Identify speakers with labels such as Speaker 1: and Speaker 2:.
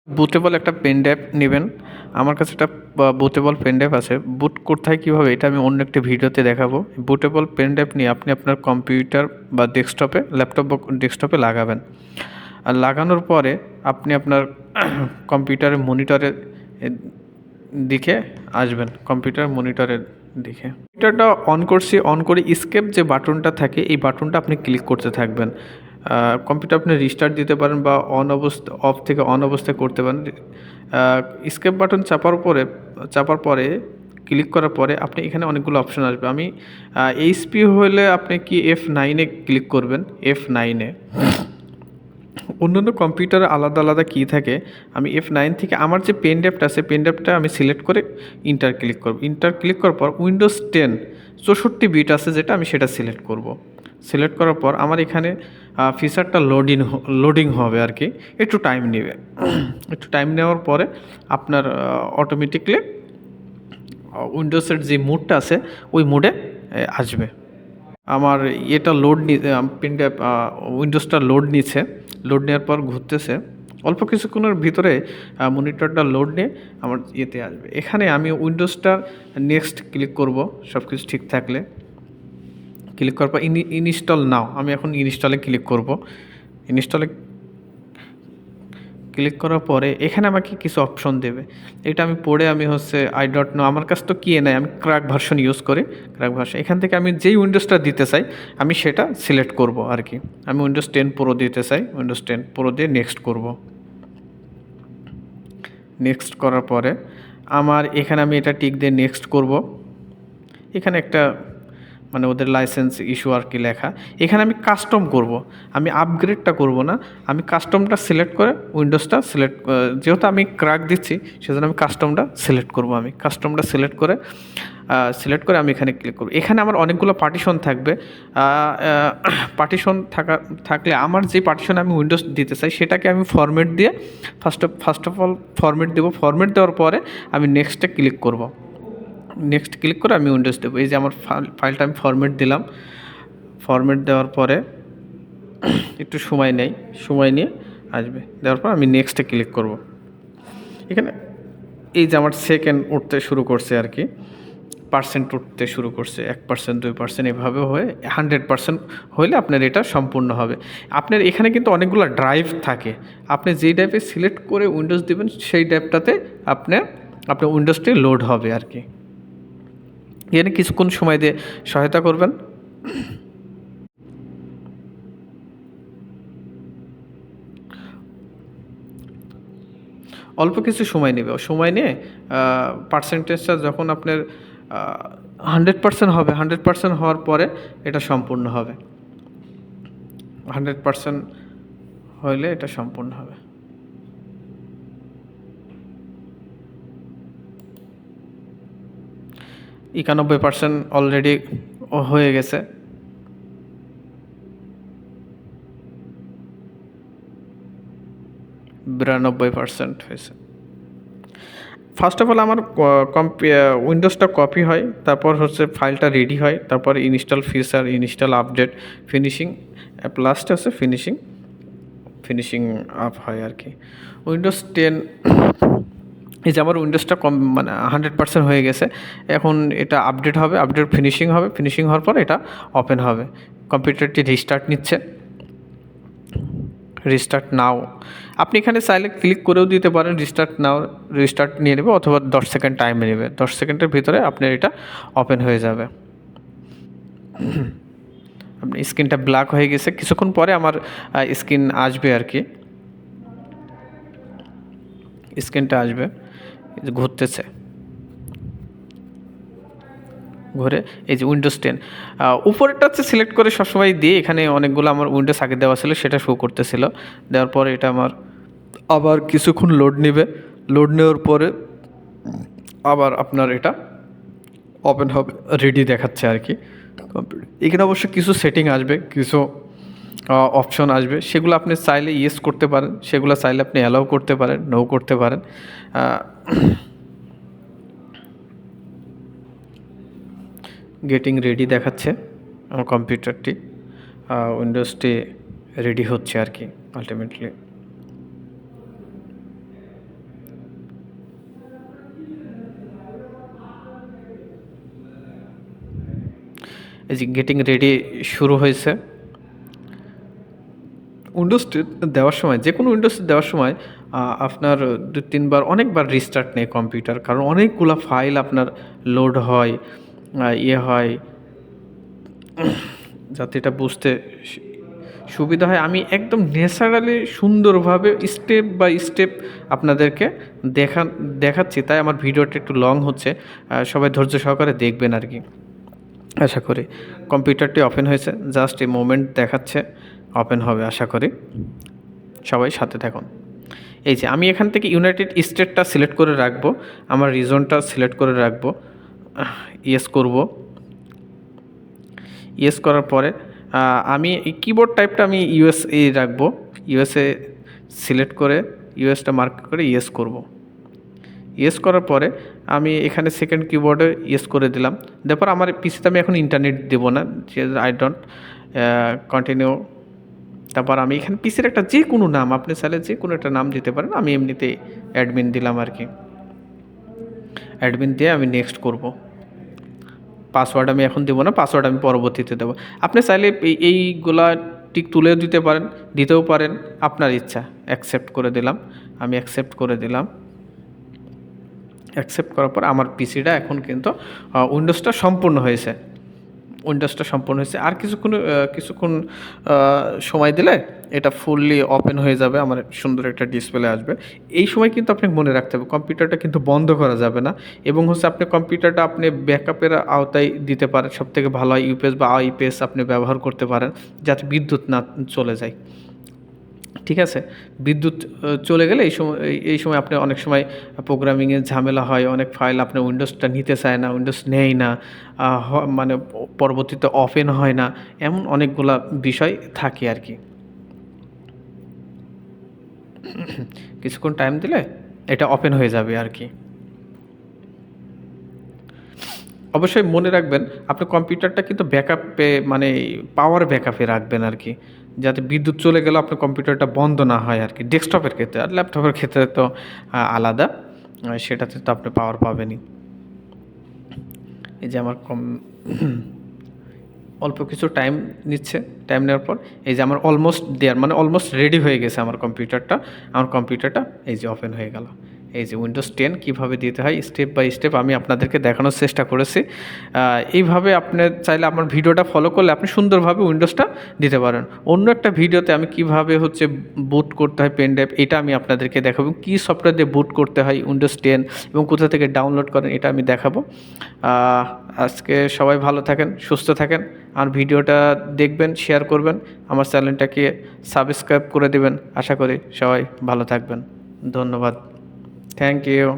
Speaker 1: Bootable একটা pen drive নেবেন। আমার কাছে একটা বুটেবল পেন ড্রাইভ আছে। বুট কোথায় কীভাবে এটা আমি অন্য একটি ভিডিওতে দেখাবো। বুটেবল পেন ড্রাইভ নিয়ে আপনি আপনার কম্পিউটার বা ডেস্কটপে, ল্যাপটপ বা ডেস্কটপে লাগাবেন। আর লাগানোর পরে আপনি আপনার কম্পিউটারের মনিটরের দিকে আসবেন, কম্পিউটার মনিটরের দিকে। কম্পিউটারটা অন করছি, অন করে স্কেপ যে বাটনটা থাকে এই বাটনটা আপনি ক্লিক করতে থাকবেন। কম্পিউটার আপনি রিস্টার্ট দিতে পারেন বা অফ থেকে অন অবস্থায় করতে পারেন। স্কেপ বাটন চাপার পরে ক্লিক করার পরে আপনি এখানে অনেকগুলো অপশন আসবে। আমি এইচপি হলে আপনি কি F9 ক্লিক করবেন, F9। অন্যান্য কম্পিউটারে আলাদা আলাদা কী থাকে। আমি F9 থেকে আমার যে পেন ড্রাইভটা আছে, পেন ড্রাইভটা আমি সিলেক্ট করে ইন্টার ক্লিক করব। ইন্টার ক্লিক করার পর উইন্ডোজ 10 64 বিট আছে যেটা, আমি সেটা সিলেক্ট করব। সিলেক্ট করার পর আমার এখানে ফিচারটা লোডিং হবে আর কি, একটু টাইম নেবে। একটু টাইম নেওয়ার পরে আপনার অটোমেটিকলি উইন্ডোজের যে মুডটা আছে ওই মুডে আসবে। আমার এটা পেন ড্রাইভ উইন্ডোজটা লোড নিচ্ছে। লোড নেওয়ার পর ঘুরতেছে। অল্প কিছুক্ষণের ভিতরে মনিটরটা লোড নিয়ে আমার ইয়েতে আসবে। এখানে আমি উইন্ডোজটা নেক্সট ক্লিক করব, সব কিছু ঠিক থাকলে। ক্লিক করার পর ইনস্টল নাও, আমি এখন ইনস্টলে ক্লিক করব। ইনস্টলে ক্লিক করার পরে এখানে আমাকে কিছু অপশন দেবে। এটা আমি পড়ে আই ডোন্ট নো, আমার কাছে তো কি নাই, আমি ক্র্যাক ভার্সন ইউজ করি। ক্র্যাক ভার্সন এখান থেকে আমি যেই উইন্ডোজটা দিতে চাই আমি সেটা সিলেক্ট করব আর কি। আমি উইন্ডোজ 10 প্রো দিতে চাই, উইন্ডোজ 10 প্রো দিয়ে নেক্সট করব। নেক্সট করার পরে আমার এখানে আমি এটা টিক দিয়ে নেক্সট করব। এখানে একটা ওদের লাইসেন্স ইস্যু আর কি লেখা। এখানে আমি কাস্টম করব, আমি আপগ্রেডটা করব না, আমি কাস্টমটা সিলেক্ট করে উইন্ডোজটা যেহেতু আমি ক্র্যাক দিচ্ছি সেজন্য আমি কাস্টমটা সিলেক্ট করব। আমি কাস্টমটা সিলেক্ট করে আমি এখানে ক্লিক করব। এখানে আমার অনেকগুলো পার্টিশন থাকবে। পার্টিশন থাকলে আমার যে পার্টিশনে আমি উইন্ডোজ দিতে চাই সেটাকে আমি ফরম্যাট দিয়ে ফার্স্ট অফ অল ফরম্যাট দেবো। ফরম্যাট দেওয়ার পরে আমি নেক্সটে ক্লিক করব। নেক্সট ক্লিক করে আমি উইন্ডোজ দেবো। এই যে আমার ফাইলটা আমি ফরম্যাট দিলাম। ফরম্যাট দেওয়ার পরে একটু সময় নিয়ে আসবে। দেওয়ার পর আমি নেক্সটে ক্লিক করব। এখানে এই যে আমার সেকেন্ড উঠতে শুরু করছে আর কি, পার্সেন্ট উঠতে শুরু করছে, 1% 2% এভাবে হয়ে 100% হইলে আপনার এটা সম্পূর্ণ হবে। আপনার এখানে কিন্তু অনেকগুলো ড্রাইভ থাকে। আপনি যেই ড্রাইভে সিলেক্ট করে উইন্ডোজ দেবেন সেই ড্রাইভটাতে আপনার উইন্ডোজটি লোড হবে আর কি। এখানে কিছুক্ষণ সময় দিয়ে সহায়তা করবেন। অল্প কিছু সময় নেবে। সময় নিয়ে পার্সেন্টেজটা যখন আপনার 100% হবে, 100% হওয়ার পরে এটা সম্পূর্ণ হবে। 100% হইলে এটা সম্পূর্ণ হবে। %91 অলরেডি হয়ে গেছে। %92 হয়েছে। ফার্স্ট অফ অল আমার উইন্ডোজটা কপি হয়, তারপর ফাইলটা রেডি হয়, তারপর install feature, install update, finishing, লাস্টে ফিনিশিং আপ হয় আর কি। উইন্ডোজ 10 এই যে আমার উইন্ডোজটা 100% হয়ে গেছে। এখন এটা আপডেট হবে, আপডেট ফিনিশিং হবে, ফিনিশিং হওয়ার পর এটা ওপেন হবে। কম্পিউটারটি রিস্টার্ট নিচ্ছে, রিস্টার্ট নাও। আপনি এখানে চাইলে ক্লিক করেও দিতে পারেন, রিস্টার্ট নিয়ে নেবে, অথবা 10 সেকেন্ড টাইম নেবে। 10 সেকেন্ডের ভিতরে আপনার এটা ওপেন হয়ে যাবে। আপনার স্ক্রিনটা ব্ল্যাক হয়ে গেছে, কিছুক্ষণ পরে আমার স্ক্রিন আসবে আর কি। স্ক্রিনটা আসবে, ঘুরতেছে, ঘুরে এই যে উইন্ডোজ 10 উপরেরটা সিলেক্ট করে সবসময় দিয়ে এখানে অনেকগুলো আমার উইন্ডোজ আগে দেওয়া ছিল সেটা শো করতেছিল। দেওয়ার পরে এটা আমার আবার কিছুক্ষণ লোড নেবে। লোড নেওয়ার পরে আবার আপনার এটা ওপেন হবে, রেডি দেখাচ্ছে আর কি। এখানে অবশ্য কিছু সেটিং আসবে, কিছু অপশন আসবে, সেগুলো আপনি চাইলে ইয়েস করতে পারেন, সেগুলো চাইলে আপনি অ্যালাউ করতে পারেন, নো করতে পারেন। গেটিং রেডি দেখাচ্ছে আমার কম্পিউটারটি, উইন্ডোজটি রেডি হচ্ছে আর কি আলটিমেটলি। এই যে গেটিং রেডি শুরু হয়েছে। উইন্ডোজ দেওয়ার সময়, যে কোনো উইন্ডোজ দেওয়ার সময় আপনার 2-3 বার অনেকবার রিস্টার্ট নেয় কম্পিউটার, কারণ অনেকগুলো ফাইল আপনার লোড হয়, হয়, যাতে এটা বুঝতে সুবিধা হয়। আমি একদম ন্যাচারালি সুন্দরভাবে স্টেপ বাই স্টেপ আপনাদেরকে দেখাচ্ছি, তাই আমার ভিডিওটা একটু লং হচ্ছে। সবাই ধৈর্য সহকারে দেখবেন আর কি, আশা করি। কম্পিউটারটি ওপেন হয়েছে, জাস্ট এই মোমেন্ট দেখাচ্ছে, ওপেন হবে আশা করি। সবাই সাথে থাকুন। এই যে আমি এখান থেকে ইউনাইটেড স্টেটটা সিলেক্ট করে রাখবো, আমার রিজনটা সিলেক্ট করে রাখবো, ইয়েস করব। ইয়েস করার পরে আমি এই কিবোর্ড টাইপটা আমি ইউএসএ রাখবো, ইউএসএ সিলেক্ট করে ইউএসটা মার্ক করে ইয়েস করব। ইয়েস করার পরে আমি এখানে সেকেন্ড কিবোর্ডে ইয়েস করে দিলাম। তারপর আমার পিসিতে আমি এখন ইন্টারনেট দেবো না, আই ডোন্ট কন্টিনিউ। তারপর আমি এখানে পিসির একটা যে কোনো নাম, আপনি চাইলে যে কোনো একটা নাম দিতে পারেন, আমি এমনিতেই অ্যাডমিন দিলাম আর কি। অ্যাডমিন দিয়ে আমি নেক্সট করব। পাসওয়ার্ড আমি এখন দেবো না, পাসওয়ার্ড আমি পরবর্তীতে দেবো। আপনি চাইলে এইগুলা টিক তুলেও দিতে পারেন, দিতেও পারেন, আপনার ইচ্ছা। অ্যাকসেপ্ট করে দিলাম, আমি অ্যাকসেপ্ট করে দিলাম। অ্যাকসেপ্ট করার পর আমার পিসিটা এখন কিন্তু উইন্ডোজটা সম্পূর্ণ হয়েছে, আর কিছুক্ষণ সময় দিলে এটা ফুললি ওপেন হয়ে যাবে, আমার সুন্দর একটা ডিসপ্লে আসবে। এই সময় কিন্তু আপনাকে মনে রাখতে হবে কম্পিউটারটা কিন্তু বন্ধ করা যাবে না, এবং আপনি কম্পিউটারটা আপনি ব্যাকআপের আওতায় দিতে পারেন। সবথেকে ভালো হয় ইউপিএস বা আইপিএস আপনি ব্যবহার করতে পারেন, যাতে বিদ্যুৎ না চলে যায়। ঠিক আছে, বিদ্যুৎ চলে গেলে এই সময় আপনি অনেক সময় প্রোগ্রামিংয়ের ঝামেলা হয়, অনেক ফাইল আপনার উইন্ডোজটা নিতে চায় না, উইন্ডোজ নেয় না, মানে পরবর্তীতে ওপেন হয় না, এমন অনেকগুলা বিষয় থাকে আর কি। কিছুক্ষণ টাইম দিলে এটা ওপেন হয়ে যাবে আর কি। অবশ্যই মনে রাখবেন আপনি কম্পিউটারটা কিন্তু ব্যাকআপে, মানে পাওয়ার ব্যাকআপে রাখবেন আর কি, যাতে বিদ্যুৎ চলে গেলেও আপনার কম্পিউটারটা বন্ধ না হয় আর কি। ডেস্কটপের ক্ষেত্রে, আর ল্যাপটপের ক্ষেত্রে তো আলাদা, সেটাতে তো আপনি পাওয়ার পাবেনই। এই যে আমার অল্প কিছু টাইম নিচ্ছে, টাইম নেওয়ার পর এই যে আমার অলমোস্ট দেয়ার, মানে অলমোস্ট রেডি হয়ে গেছে আমার কম্পিউটারটা এই যে ওপেন হয়ে গেল। এই যে উইন্ডোজ 10 কীভাবে দিতে হয় স্টেপ বাই স্টেপ আমি আপনাদেরকে দেখানোর চেষ্টা করেছি। এইভাবে আপনি চাইলে আমার ভিডিওটা ফলো করলে আপনি সুন্দরভাবে উইন্ডোজটা দিতে পারেন। অন্য একটা ভিডিওতে আমি কিভাবে বুট করতে হয় পেন ড্রাইভ, এটা আমি আপনাদেরকে দেখাবো। কী সফটওয়্যার দিয়ে বুট করতে হয় উইন্ডোজ 10 এবং কোথা থেকে ডাউনলোড করেন, এটা আমি দেখাবো। আজকে সবাই ভালো থাকেন, সুস্থ থাকেন। আর ভিডিওটা দেখবেন, শেয়ার করবেন, আমার চ্যানেলটাকে সাবস্ক্রাইব করে দেবেন। আশা করি সবাই ভালো থাকবেন। ধন্যবাদ, থ্যাংক ইউ।